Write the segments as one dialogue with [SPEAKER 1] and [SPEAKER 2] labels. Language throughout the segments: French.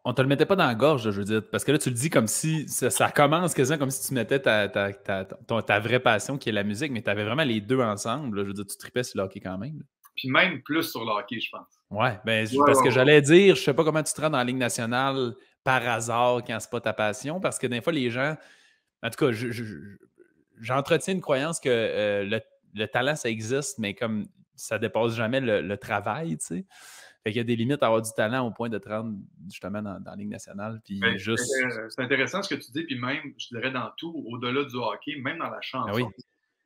[SPEAKER 1] on te le mettait pas dans la gorge, là, je veux dire, parce que là, tu le dis comme si ça commence quasiment comme si tu mettais ta vraie passion qui est la musique, mais tu avais vraiment les deux ensemble, là. Je veux dire, tu tripais sur le hockey quand même, là.
[SPEAKER 2] Puis même plus sur le hockey, je pense.
[SPEAKER 1] Ouais, ben,
[SPEAKER 2] Ouais,
[SPEAKER 1] parce
[SPEAKER 2] ouais,
[SPEAKER 1] que
[SPEAKER 2] ouais.
[SPEAKER 1] j'allais dire, je sais pas comment tu te rends dans la Ligue nationale par hasard quand c'est pas ta passion, parce que des fois, les gens, en tout cas, j'entretiens une croyance que le talent, ça existe, mais comme ça dépasse jamais le travail, tu sais. Fait qu'il y a des limites à avoir du talent au point de te rendre justement dans la Ligue nationale.
[SPEAKER 2] Ben,
[SPEAKER 1] Puis juste.
[SPEAKER 2] c'est intéressant ce que tu dis, puis même, je dirais dans tout, au-delà du hockey, même dans la
[SPEAKER 1] Ah
[SPEAKER 2] chanson.
[SPEAKER 1] oui.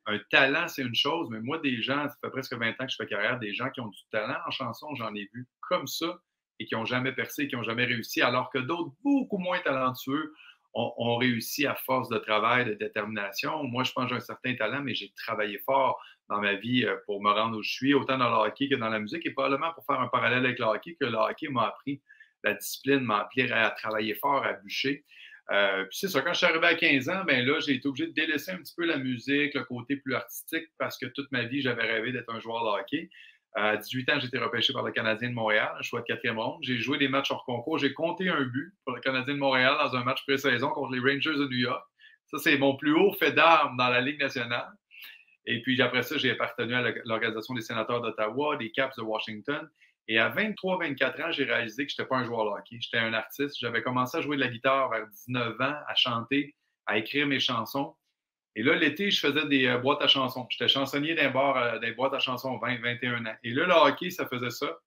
[SPEAKER 2] Un talent, c'est une chose, mais moi, des gens, ça fait presque 20 ans que je fais carrière, des gens qui ont du talent en chanson, j'en ai vu comme ça et qui n'ont jamais percé, qui n'ont jamais réussi, alors que d'autres, beaucoup moins talentueux, ont réussi à force de travail, de détermination. Moi, je pense que j'ai un certain talent, mais j'ai travaillé fort dans ma vie pour me rendre où je suis, autant dans le hockey que dans la musique, et probablement pour faire un parallèle avec le hockey, que le hockey m'a appris la discipline, m'a appris à travailler fort, à bûcher. Puis c'est ça, quand je suis arrivé à 15 ans, ben là, j'ai été obligé de délaisser un petit peu la musique, le côté plus artistique, parce que toute ma vie, j'avais rêvé d'être un joueur de hockey. À 18 ans, j'ai été repêché par le Canadien de Montréal, un choix de quatrième ronde. J'ai joué des matchs hors concours. J'ai compté un but pour le Canadien de Montréal dans un match pré-saison contre les Rangers de New York. Ça, c'est mon plus haut fait d'armes dans la Ligue nationale. Et puis après ça, j'ai appartenu à l'Organisation des sénateurs d'Ottawa, des Caps de Washington. Et à 23-24 ans, j'ai réalisé que je n'étais pas un joueur de hockey. J'étais un artiste. J'avais commencé à jouer de la guitare vers 19 ans, à chanter, à écrire mes chansons. Et là, l'été, je faisais des boîtes à chansons. J'étais chansonnier d'un bar, des boîtes à chansons 20-21 ans. Et là, le hockey, ça faisait ça.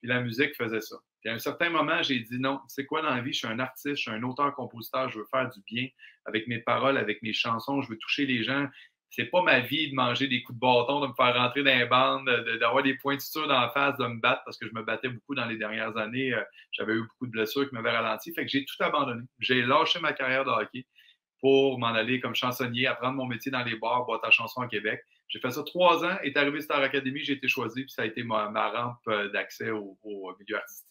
[SPEAKER 2] Puis la musique faisait ça. Puis à un certain moment, j'ai dit non, c'est quoi dans la vie? Je suis un artiste, je suis un auteur-compositeur, je veux faire du bien avec mes paroles, avec mes chansons, je veux toucher les gens. C'est pas ma vie de manger des coups de bâton, de me faire rentrer dans les bandes, d'avoir des pointures dans la face, de me battre, parce que je me battais beaucoup dans les dernières années. J'avais eu beaucoup de blessures qui m'avaient ralenti. Fait que j'ai tout abandonné. J'ai lâché ma carrière de hockey pour m'en aller comme chansonnier, apprendre mon métier dans les bars, boîte à chansons à Québec. J'ai fait ça 3 ans, est arrivé Star Academy, j'ai été choisi, puis ça a été ma rampe d'accès au milieu artistique.